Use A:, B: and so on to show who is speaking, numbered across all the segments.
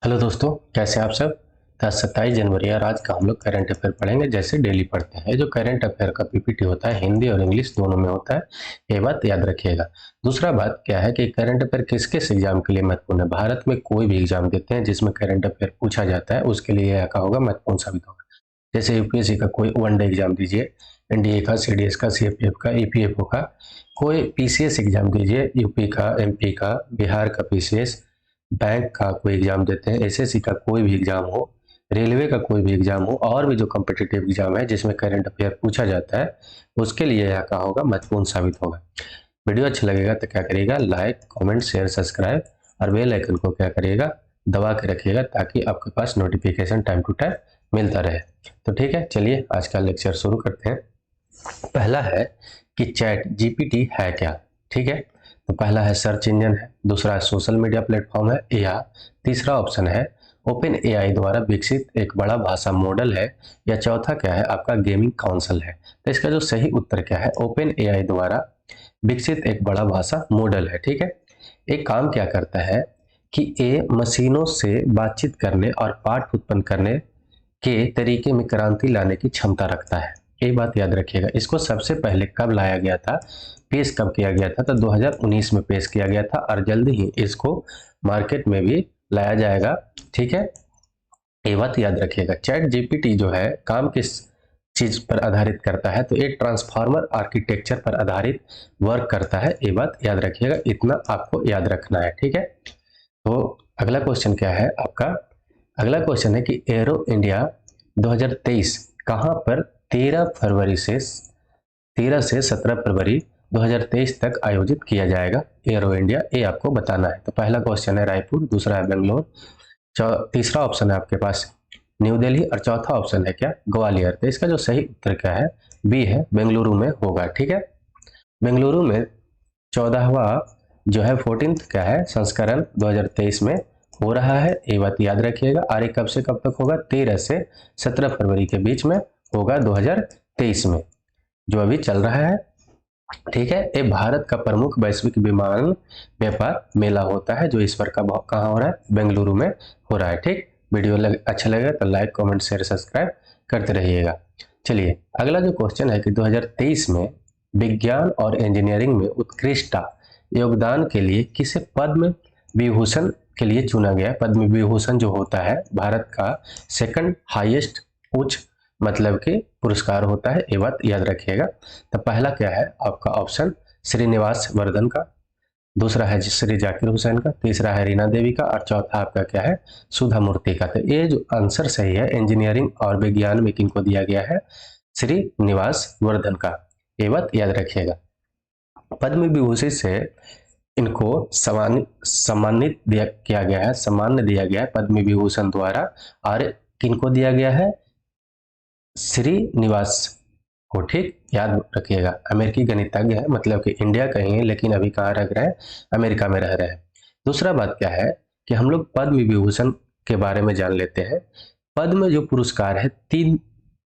A: Hello दोस्तों, कैसे आप सब। 27 जनवरी और आज का हम लोग करंट अफेयर पढ़ेंगे जैसे डेली पढ़ते हैं। जो करंट अफेयर का पीपीटी होता है हिंदी और इंग्लिश दोनों में होता है, ये बात याद रखिएगा। दूसरा बात क्या है कि करंट अफेयर किस किस एग्जाम के लिए महत्वपूर्ण है। भारत में कोई भी एग्जाम देते हैं जिसमें करंट अफेयर पूछा जाता है उसके लिए यह का होगा महत्वपूर्ण साबित होगा। जैसे यूपीएससी का कोई वनडे एग्जाम दीजिए, एनडीए का, सीडीएस का, सीएपीएफ का, ईपीएफओ का। कोई पीसीएस एग्जाम दीजिए, यूपी का, एमपी का, बिहार का पीसीएस, बैंक का कोई एग्जाम देते हैं, एसएससी का कोई भी एग्जाम हो, रेलवे का कोई भी एग्जाम हो, और भी जो कम्पिटिटिव एग्जाम है जिसमें करंट अफेयर पूछा जाता है उसके लिए यह का होगा महत्वपूर्ण साबित होगा। वीडियो अच्छा लगेगा तो क्या करिएगा, लाइक कमेंट शेयर सब्सक्राइब और बेल आइकन को क्या करिएगा, दबा के रखिएगा ताकि आपके पास नोटिफिकेशन टाइम टू टाइम मिलता रहे। तो ठीक है, चलिए आज का लेक्चर शुरू करते हैं। पहला है कि चैट जीपीटी है क्या। ठीक है, तो पहला है सर्च इंजन है, दूसरा है सोशल मीडिया प्लेटफॉर्म है, या तीसरा ऑप्शन है ओपन एआई द्वारा विकसित एक बड़ा भाषा मॉडल है, या चौथा क्या है आपका गेमिंग काउंसिल है। तो इसका जो सही उत्तर क्या है, ओपन एआई द्वारा विकसित एक बड़ा भाषा मॉडल है। ठीक है, एक काम क्या करता है कि ये मशीनों से बातचीत करने और पाठ उत्पन्न करने के तरीके में क्रांति लाने की क्षमता रखता है। ये बात याद रखिएगा। इसको सबसे पहले कब लाया गया था, पेश कब किया गया था, तो 2019 में पेश किया गया था और जल्दी ही इसको मार्केट में भी लाया जाएगा। ठीक है, ये बात याद रखिएगा। चैट जीपीटी जो है काम किस चीज पर आधारित करता है, तो ये ट्रांसफॉर्मर आर्किटेक्चर पर आधारित वर्क करता है। ये बात याद रखिएगा, इतना आपको याद रखना है। ठीक है, तो अगला क्वेश्चन क्या है आपका, अगला क्वेश्चन है कि एरो इंडिया 2023 कहां पर 13 से 17 फरवरी 2023 तक आयोजित किया जाएगा। एरो इंडिया, ये आपको बताना है। तो पहला क्वेश्चन है रायपुर, दूसरा है बेंगलोर, तीसरा ऑप्शन है आपके पास न्यू दिल्ली और चौथा ऑप्शन है क्या, ग्वालियर। तो इसका जो सही उत्तर क्या है, बी है, बेंगलुरु में होगा। ठीक है, बेंगलुरु में 14वां जो है 14th क्या है संस्करण 2023 में हो रहा है। ये बात याद रखिएगा। और ये कब से कब तक होगा, 13 से 17 फरवरी के बीच में होगा 2023 में, जो अभी चल रहा है। ठीक है, ये भारत का प्रमुख वैश्विक विमान व्यापार मेला होता है जो इस बार का कहाँ हो रहा है, बेंगलुरु में हो रहा है। ठीक, वीडियो अच्छा लगेगा तो लाइक कमेंट शेयर सब्सक्राइब करते रहिएगा। चलिए अगला जो क्वेश्चन है कि 2023 में विज्ञान और इंजीनियरिंग में उत्कृष्ट योगदान के लिए किसे पद्म विभूषण के लिए चुना गया। पद्म विभूषण जो होता है भारत का सेकंड हाईएस्ट उच्च मतलब कि पुरस्कार होता है, ये बात याद रखिएगा। तो पहला क्या है आपका ऑप्शन श्रीनिवास वर्धन का, दूसरा है श्री जाकिर हुसैन का, तीसरा है रीना देवी का और चौथा आपका क्या है सुधा मूर्ति का। तो ये जो आंसर सही है इंजीनियरिंग और विज्ञान में किनको दिया गया है, श्रीनिवास वर्धन का, ये बात याद रखिएगा। पद्म विभूषण से इनको सम्मानित किया गया है, सम्मान दिया गया है पद्म विभूषण द्वारा। और किनको दिया गया है, श्रीनिवास को। ठीक, याद रखिएगा। अमेरिकी गणितज्ञ है, मतलब कि इंडिया का ही है लेकिन अभी कहाँ रह रहे हैं, अमेरिका में रह रहे हैं। दूसरा बात क्या है कि हम लोग पद्म विभूषण के बारे में जान लेते हैं। पद्म जो पुरस्कार है 3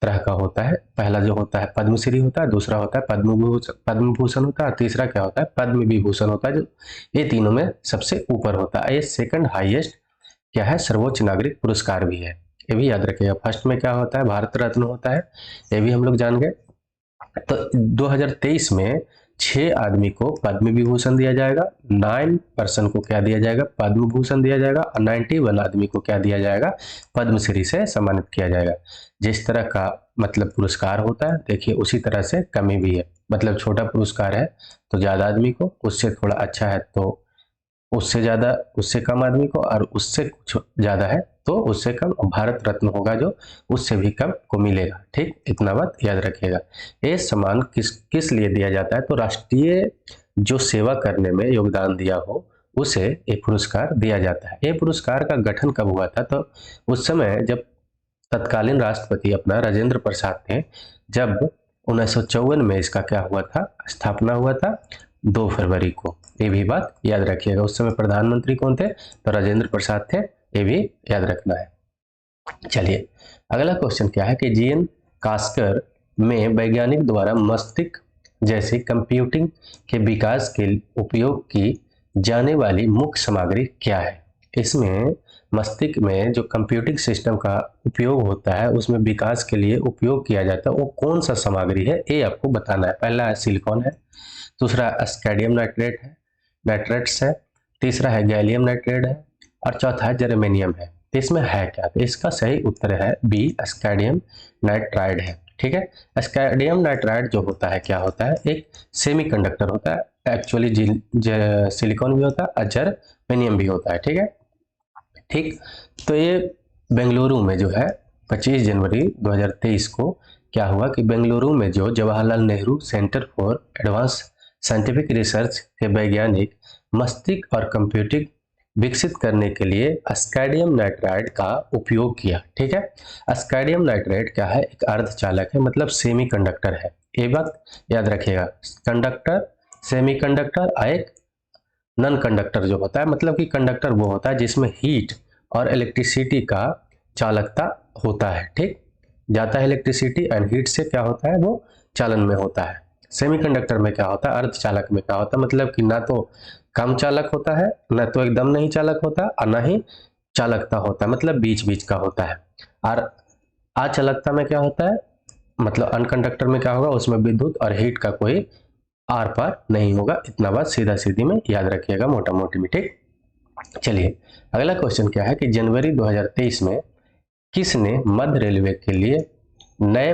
A: तरह का होता है। पहला जो होता है पद्मश्री होता है, दूसरा होता है पद्म भूषण होता है और तीसरा क्या होता है पद्म विभूषण होता है, जो ये तीनों में सबसे ऊपर होता है। ये सेकंड हाईएस्ट क्या है सर्वोच्च नागरिक पुरस्कार भी है, ये भी याद रखिएगा। फर्स्ट में क्या होता है भारत रत्न होता है, ये भी हम लोग जान गए। तो 2023 में 6 आदमी को पद्म विभूषण दिया जाएगा, 9 पर्सन को क्या दिया जाएगा पद्म भूषण दिया जाएगा और 91 आदमी को क्या दिया जाएगा पद्मश्री से सम्मानित किया जाएगा। जिस तरह का मतलब पुरस्कार होता है देखिए उसी तरह से कमी भी है। मतलब छोटा पुरस्कार है तो ज्यादा आदमी को, उससे थोड़ा अच्छा है तो उससे ज्यादा, उससे कम आदमी को, और उससे कुछ ज्यादा है तो उससे कम, भारत रत्न होगा जो उससे भी कम को मिलेगा। ठीक, इतना बात याद रखिएगा। ये सम्मान किस किस लिए दिया जाता है, तो राष्ट्रीय जो सेवा करने में योगदान दिया हो उसे ये पुरस्कार दिया जाता है। ये पुरस्कार का गठन कब हुआ था, तो उस समय जब तत्कालीन राष्ट्रपति अपना राजेंद्र प्रसाद थे, जब 1954 में इसका क्या हुआ था, स्थापना हुआ था 2 फरवरी को। ये भी बात याद रखिएगा। उस समय प्रधानमंत्री कौन थे, तो राजेंद्र प्रसाद थे, ये भी याद रखना है। चलिए अगला क्वेश्चन क्या है कि जीएन कास्कर में वैज्ञानिक द्वारा मस्तिष्क जैसे कंप्यूटिंग के विकास के उपयोग की जाने वाली मुख्य सामग्री क्या है। इसमें मस्तिष्क में जो कंप्यूटिंग सिस्टम का उपयोग होता है, उसमें विकास के लिए उपयोग किया जाता है, वो कौन सा सामग्री है, ये आपको बताना है। पहला है सिलिकॉन है, दूसरा स्कैंडियम नाइट्रेट है, नाइट्रेट्स है, तीसरा है गैलियम नाइट्रेट है, और चौथा है जर्मेनियम है। तो इसमें है क्या? तो इसका सही उत्तर है बी, स्कैंडियम नाइट्राइड है। ठीक है, स्कैंडियम नाइट्राइड जो होता है, क्या होता है, एक सेमीकंडक्टर होता है। एक्चुअली सिलिकॉन भी होता है और जर्मेनियम भी होता है। ठीक है, ठीक। तो ये बेंगलुरु में जो है 25 जनवरी 2023 को क्या हुआ कि बेंगलुरु में जो Jawaharlal Nehru centre for advance scientific research के वैज्ञानिक मस्तिष्क और कंप्यूटिंग विकसित करने के लिए स्कैंडियम नाइट्राइड का उपयोग किया। ठीक है, स्कैंडियम नाइट्राइड क्या है, एक अर्धचालक है, मतलब सेमीकंडक्टर है। ये बात याद रखिएगा, कंडक्टर, सेमीकंडक्टर और एक नॉन कंडक्टर जो होता है, मतलब कि कंडक्टर वो होता है जिसमें हीट और इलेक्ट्रिसिटी का चालकता होता है। ठीक, जाता है इलेक्ट्रिसिटी एंड हीट से, क्या होता है, वो चालन में होता है। सेमीकंडक्टर में क्या होता है, अर्धचालक में क्या होता है, मतलब कि ना तो कम चालक होता है, ना तो एकदम नहीं चालक होता, और ना ही चालकता होता है, मतलब बीच बीच का होता है। और अचालकता में क्या होता है, मतलब अनकंडक्टर में क्या होगा, उसमें विद्युत और हीट का कोई आर पार नहीं होगा। इतना बात सीधा सीधी में याद रखिएगा, मोटा मोटी में। ठीक, चलिए अगला क्वेश्चन क्या है कि जनवरी 2023 में किसने मध्य रेलवे के लिए नए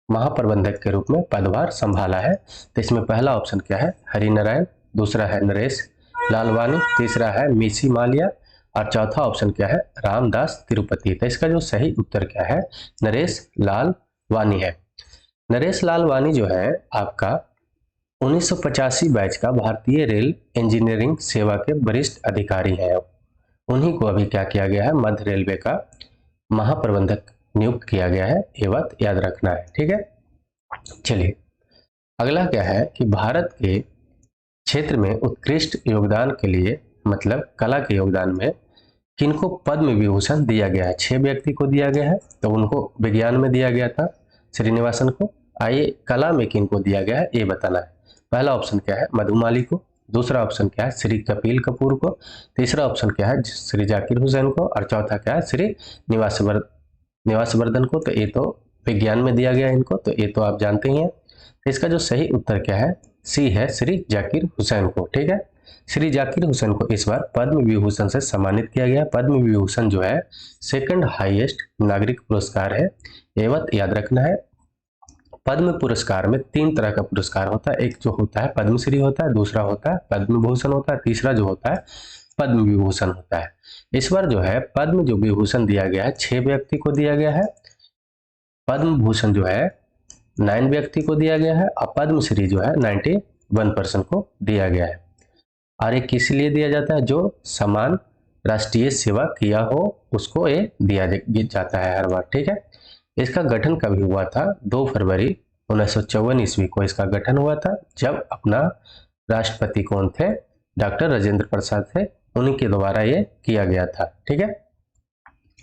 A: महाप्रबंधक के रूप में पदभार संभाला है? तो इसमें पहला ऑप्शन क्या है, हरिनारायण, दूसरा है नरेश लालवानी, तीसरा है मीसी मालिया, और चौथा ऑप्शन क्या है, रामदास तिरुपति। तो इसका जो सही उत्तर क्या है, नरेश लालवानी है। नरेश लालवानी जो है आपका 1985 बैच का भारतीय रेल इंजीनियरिंग सेवा के वरिष्ठ अधिकारी हैं। उन्हीं को अभी क्या किया गया है, मध्य रेलवे का महाप्रबंधक नियुक्त किया गया है। ये बात याद रखना है। ठीक है, चलिए अगला क्या है कि भारत के क्षेत्र में उत्कृष्ट योगदान के लिए, मतलब कला के योगदान में किनको पद्म विभूषण दिया गया है? 6 व्यक्ति को दिया गया है। तो उनको विज्ञान में दिया गया था श्रीनिवासन को, आइए कला में किनको दिया गया है ये बताना है। पहला ऑप्शन क्या है, मधुमाली को, दूसरा ऑप्शन क्या है, श्री कपिल कपूर को, तीसरा ऑप्शन क्या है, श्री जाकिर हुसैन को, और चौथा क्या है, श्री निवासवर्धन को। तो ये तो विज्ञान में दिया गया है इनको, तो ये तो आप जानते ही हैं। तो इसका जो सही उत्तर क्या है, सी है, श्री जाकिर हुसैन को। ठीक है, श्री जाकिर हुसैन को इस बार पद्म विभूषण से सम्मानित किया गया। पद्म विभूषण जो है सेकंड हाईएस्ट नागरिक पुरस्कार है, ये बात याद रखना है। पद्म पुरस्कार में 3 तरह का पुरस्कार होता है, एक जो होता है पद्मश्री होता है, दूसरा होता है पद्म भूषण होता है, तीसरा जो होता है पद्म विभूषण होता है। इस बार जो है पद्म जो विभूषण दिया गया है 6 व्यक्ति को दिया गया है, पद्म भूषण जो है 9 व्यक्ति को दिया गया है, और पद्मश्री जो है 91% को दिया गया है। और ये किस लिए दिया जाता है, जो समान राष्ट्रीय सेवा किया हो उसको ये दिया जाता है हर बार। ठीक है, इसका गठन कभी हुआ था, 2 फरवरी 1954 ईस्वी को इसका गठन हुआ था, जब अपना राष्ट्रपति कौन थे, डॉक्टर राजेंद्र प्रसाद थे, उन्हीं के द्वारा ये किया गया था। ठीक है,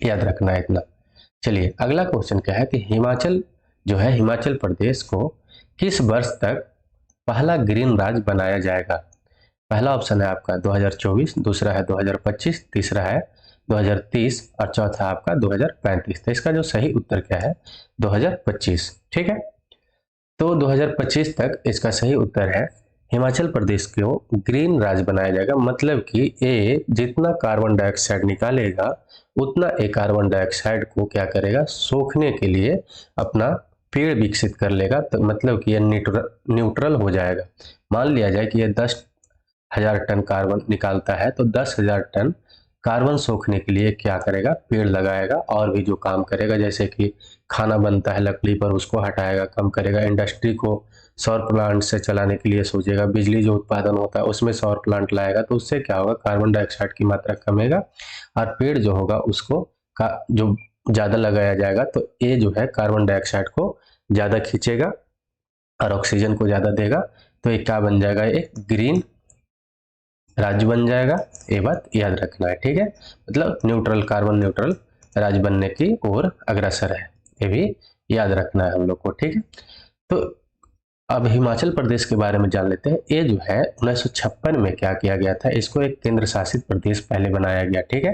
A: याद रखना है इतना। चलिए अगला क्वेश्चन क्या है कि हिमाचल जो है, हिमाचल प्रदेश को किस वर्ष तक पहला ग्रीन राज्य बनाया जाएगा? पहला ऑप्शन है आपका 2024, दूसरा है 2025, तीसरा है 2030, और चौथा आपका 2035। तो इसका जो सही उत्तर क्या है, 2025। ठीक है, तो 2025 तक इसका सही उत्तर है हिमाचल प्रदेश को ग्रीन राज्य बनाया जाएगा। मतलब कि ये जितना कार्बन डाइऑक्साइड निकालेगा उतना ये कार्बन डाइऑक्साइड को क्या करेगा, सोखने के लिए अपना पेड़ विकसित कर लेगा। तो मतलब कि ये न्यूट्रल हो जाएगा। मान लिया जाए कि ये 10,000 टन कार्बन निकालता है, तो 10,000 टन कार्बन सोखने के लिए क्या करेगा, पेड़ लगाएगा, और भी जो काम करेगा, जैसे कि खाना बनता है लकड़ी पर उसको हटाएगा, कम करेगा, इंडस्ट्री को सौर प्लांट से चलाने के लिए सोचेगा, बिजली जो उत्पादन होता है उसमें सौर प्लांट लाएगा। तो उससे क्या होगा, कार्बन डाइऑक्साइड की मात्रा कमेगा, और पेड़ जो होगा उसको जो ज़्यादा लगाया जाएगा, तो ये जो है कार्बन डाइऑक्साइड को ज़्यादा खींचेगा और ऑक्सीजन को ज़्यादा देगा। तो ये क्या बन जाएगा, एक ग्रीन राज्य बन जाएगा। ये बात याद रखना है। ठीक है, मतलब न्यूट्रल, कार्बन न्यूट्रल राज्य बनने की ओर अग्रसर है, ये भी याद रखना है हम लोग को। ठीक है, तो अब हिमाचल प्रदेश के बारे में जान लेते हैं। ये जो है 1956 में क्या किया गया था, इसको एक केंद्र शासित प्रदेश पहले बनाया गया, ठीक है,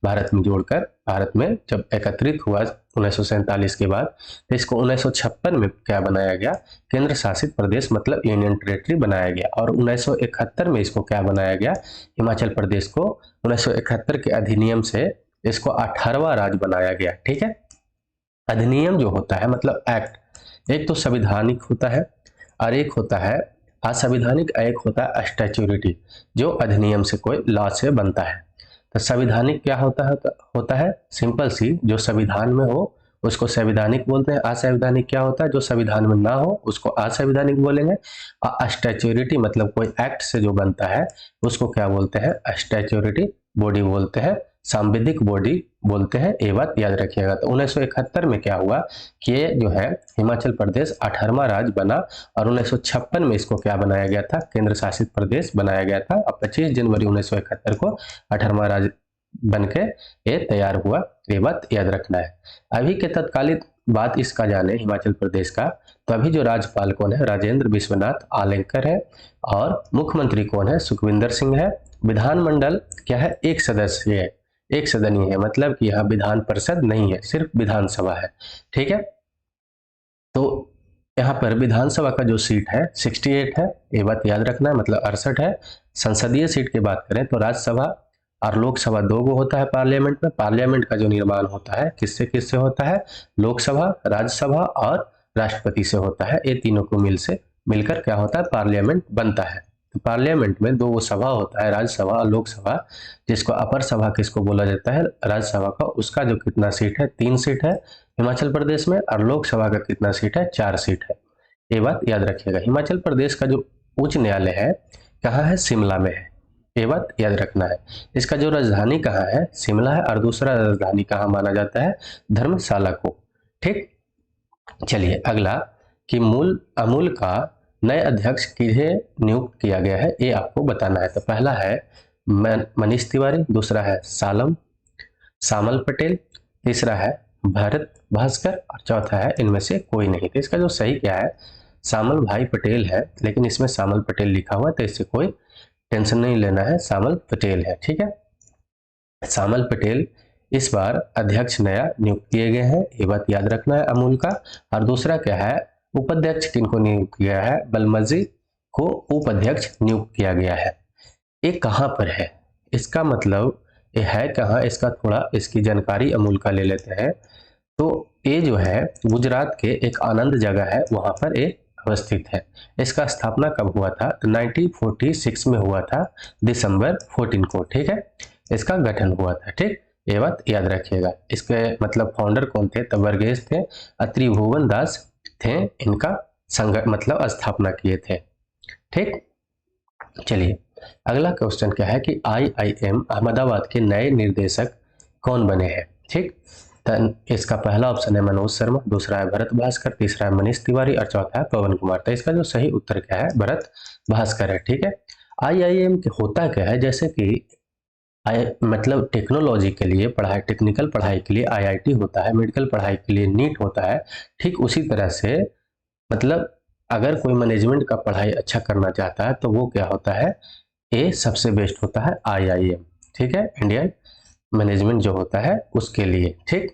A: भारत में जोड़कर। भारत में जब एकत्रित हुआ 1947 के बाद, तो इसको 1956 में क्या बनाया गया, केंद्र शासित प्रदेश मतलब यूनियन टेरेटरी बनाया गया। और 1971 में इसको क्या बनाया गया, हिमाचल प्रदेश को 1971 के अधिनियम से इसको 18वां राज्य बनाया गया, ठीक है। अधिनियम जो होता है मतलब एक्ट, एक तो संविधानिक होता है और एक होता है असंवैधानिक, एक होता है स्टैच्यूटरी, जो अधिनियम से कोई लॉ से बनता है। तो संवैधानिक क्या होता है सिंपल सी, जो संविधान में हो उसको संवैधानिक बोलते हैं। असंवैधानिक क्या होता है, जो संविधान में ना हो उसको असंवैधानिक बोलेंगे। और स्टैच्यूटरी मतलब कोई एक्ट से जो बनता है उसको क्या बोलते हैं, स्टैच्यूटरी बॉडी बोलते हैं, सांविधिक बॉडी बोलते हैं। ये बात याद रखिएगा। तो 1971 में क्या हुआ कि ये जो है हिमाचल प्रदेश 18वां राज्य बना, और 1956 में इसको क्या बनाया गया था, केंद्र शासित प्रदेश बनाया गया था। और 25 जनवरी 1971 को 18वां राज्य बनके ये तैयार हुआ। ये बात याद रखना है। अभी के तत्कालीन बात इसका जाने हिमाचल प्रदेश का, तो अभी जो राज्यपाल कौन है, राजेंद्र विश्वनाथ आलेंकर है। और मुख्यमंत्री कौन है, सुखविंदर सिंह है। विधानमंडल क्या है, एक सदस्य है, एक सदनीय है, मतलब कि यहाँ विधान परिषद नहीं है, सिर्फ विधानसभा है, ठीक है। तो यहाँ पर विधानसभा का जो सीट है 68 है, ये बात याद रखना है, मतलब 68 है। संसदीय सीट की बात करें तो राज्यसभा और लोकसभा दो गो होता है पार्लियामेंट में। पार्लियामेंट का जो निर्माण होता है किससे किससे होता है, लोकसभा, राज्यसभा और राष्ट्रपति से होता है। ये तीनों को मिलकर क्या होता है, पार्लियामेंट बनता है। तो पार्लियामेंट में दो सभा होता है, राज्यसभा और लोकसभा, जिसको अपर सभा किसको बोला जाता है, राज्यसभा का। उसका जो कितना सीट है, 3 सीट है हिमाचल प्रदेश में, और लोकसभा का कितना सीट है, 4 सीट है। ये बात याद रखिएगा। हिमाचल प्रदेश का जो उच्च न्यायालय है कहाँ है, शिमला में है, ये बात याद रखना है। इसका जो राजधानी कहाँ है, शिमला है, और दूसरा राजधानी कहाँ माना जाता है, धर्मशाला को, ठीक। चलिए अगला कि अमूल का नए अध्यक्ष किन्हें नियुक्त किया गया है, ये आपको बताना है। तो पहला है मनीष तिवारी, दूसरा है सामल पटेल, तीसरा है भरत भास्कर, और चौथा है इनमें से कोई नहीं। तो इसका जो सही क्या है, सामल भाई पटेल है, लेकिन इसमें सामल पटेल लिखा हुआ है, तो इससे कोई टेंशन नहीं लेना है, सामल पटेल है, ठीक है। सामल पटेल इस बार अध्यक्ष नया नियुक्त किए गए हैं, ये बात याद रखना है अमूल का। और दूसरा क्या है, उपाध्यक्ष किनको नियुक्त किया है, बलमजी को उपाध्यक्ष नियुक्त किया गया है। ये कहाँ पर है, इसका मतलब ये है कहाँ, इसका थोड़ा इसकी जानकारी अमूल का ले लेते हैं। तो ये जो है गुजरात के एक आनंद जगह है, वहां पर ये अवस्थित है। इसका स्थापना कब हुआ था, 1946 में हुआ था, दिसंबर 14 को, ठीक है, इसका गठन हुआ था, ठीक। ये बात याद रखिएगा। इसके मतलब फाउंडर कौन थे, तो वर्गेश थे, त्रिभुवन दास थे, इनका संगठन मतलब स्थापना किए थे, ठीक। चलिए अगला क्वेश्चन क्या है कि IIM अहमदाबाद के नए निर्देशक कौन बने हैं, ठीक। तो इसका पहला ऑप्शन है मनोज शर्मा, दूसरा है भरत भास्कर, तीसरा है मनीष तिवारी, और चौथा है पवन कुमार। तो इसका जो सही उत्तर क्या है, भरत भास्कर है, ठीक है। IIM होता क्या है, जैसे कि मतलब टेक्नोलॉजी के लिए पढ़ाई, टेक्निकल पढ़ाई के लिए IIT होता है, मेडिकल पढ़ाई के लिए नीट होता है, ठीक उसी तरह से मतलब अगर कोई मैनेजमेंट का पढ़ाई अच्छा करना चाहता है तो वो क्या होता है, ये सबसे बेस्ट होता है IIM, ठीक है, इंडियन मैनेजमेंट जो होता है उसके लिए, ठीक।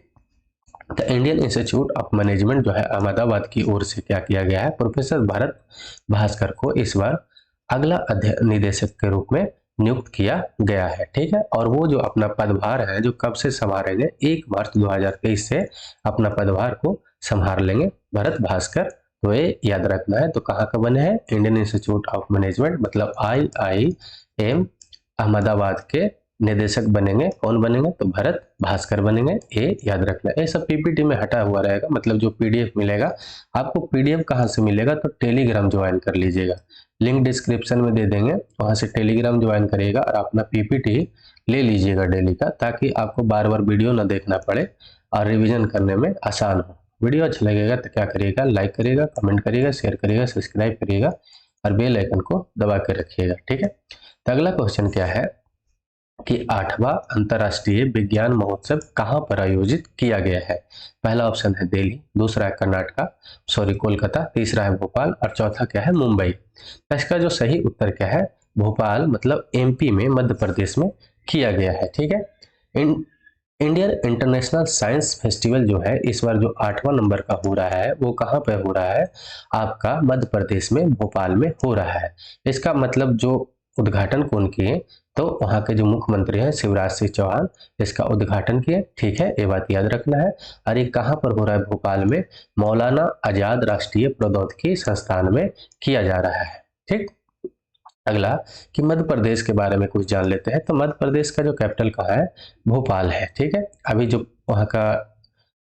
A: तो इंडियन इंस्टीट्यूट ऑफ मैनेजमेंट जो है अहमदाबाद की ओर से क्या किया गया है, प्रोफेसर भरत भास्कर को इस बार अगला निदेशक के रूप में नियुक्त किया गया है, ठीक है। और वो जो अपना पदभार है जो कब से संभालेंगे, 1 मार्च 2023 से अपना पदभार को संभाल लेंगे भरत भास्कर। तो ये याद रखना है। तो कहाँ का बने हैं, इंडियन इंस्टीट्यूट ऑफ मैनेजमेंट मतलब IIM अहमदाबाद के निदेशक बनेंगे। कौन बनेंगे, तो भरत भास्कर बनेंगे, ये याद रखना है। ये सब PPT में हटा हुआ रहेगा, मतलब जो PDF मिलेगा आपको। PDF कहाँ से मिलेगा, तो टेलीग्राम ज्वाइन कर लीजिएगा, लिंक डिस्क्रिप्शन में दे देंगे, वहां से टेलीग्राम ज्वाइन करिएगा और अपना PPT ले लीजिएगा डेली का, ताकि आपको बार बार वीडियो ना देखना पड़े और रिविजन करने में आसान हो। वीडियो अच्छा लगेगा तो क्या करिएगा, लाइक करिएगा, कमेंट करिएगा, शेयर करिएगा, सब्सक्राइब करिएगा और बेल आइकन को दबा के रखिएगा, ठीक है। तो अगला क्वेश्चन क्या है कि 8वां अंतर्राष्ट्रीय विज्ञान महोत्सव कहाँ पर आयोजित किया गया है? पहला ऑप्शन है दिल्ली, दूसरा है कोलकाता, तीसरा है भोपाल और चौथा क्या है? मुंबई। तो इसका जो सही उत्तर क्या है? भोपाल मतलब एमपी में, मध्य प्रदेश में किया गया है। ठीक है। इंडियन इंटरनेशनल साइंस फेस्टिवल जो है इस बार जो 8वां नंबर का हो रहा है वो कहाँ पे हो रहा है? आपका मध्य प्रदेश में भोपाल में हो रहा है। इसका मतलब जो उद्घाटन कौन किए? तो वहाँ के जो मुख्यमंत्री हैं शिवराज सिंह चौहान इसका उद्घाटन किए। ठीक है, ये बात याद रखना है। और ये कहाँ पर हो रहा है? भोपाल में मौलाना आजाद राष्ट्रीय प्रौद्योगिकी संस्थान में किया जा रहा है। ठीक। अगला कि मध्य प्रदेश के बारे में कुछ जान लेते हैं। तो मध्य प्रदेश का जो कैपिटल कहाँ है? भोपाल है। ठीक है। अभी जो वहाँ का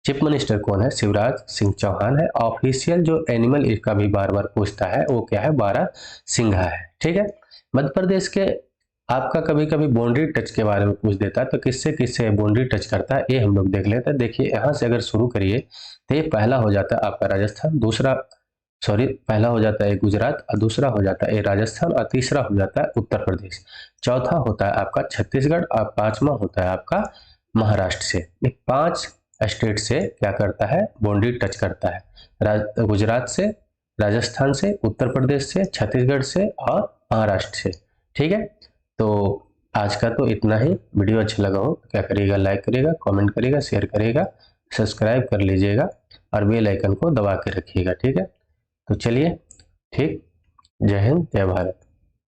A: चीफ मिनिस्टर कौन है? शिवराज सिंह चौहान है। ऑफिशियल जो एनिमल इसका भी बार बार पूछता है वो क्या है? बारहसिंघा है। ठीक है। मध्य प्रदेश के आपका कभी कभी बाउंड्री टच के बारे में पूछ देता है, तो किससे किससे बाउंड्री टच करता है ये हम लोग देख लेते हैं। देखिए यहाँ से अगर शुरू करिए तो ये पहला हो जाता है आपका राजस्थान, पहला हो जाता है गुजरात और दूसरा हो जाता है राजस्थान और तीसरा हो जाता है उत्तर प्रदेश, चौथा होता है आपका छत्तीसगढ़ और पांचवा होता है आपका महाराष्ट्र से। ये 5 स्टेट से क्या करता है? बाउंड्री टच करता है। गुजरात से, राजस्थान से, उत्तर प्रदेश से, छत्तीसगढ़ से और महाराष्ट्र से। ठीक है। तो आज का तो इतना ही। वीडियो अच्छा लगा हो तो क्या करिएगा? लाइक करिएगा, कमेंट करिएगा, शेयर करिएगा, सब्सक्राइब कर लीजिएगा और बेल आइकन को दबा के रखिएगा। ठीक है। तो चलिए, ठीक। जय हिंद, जय भारत।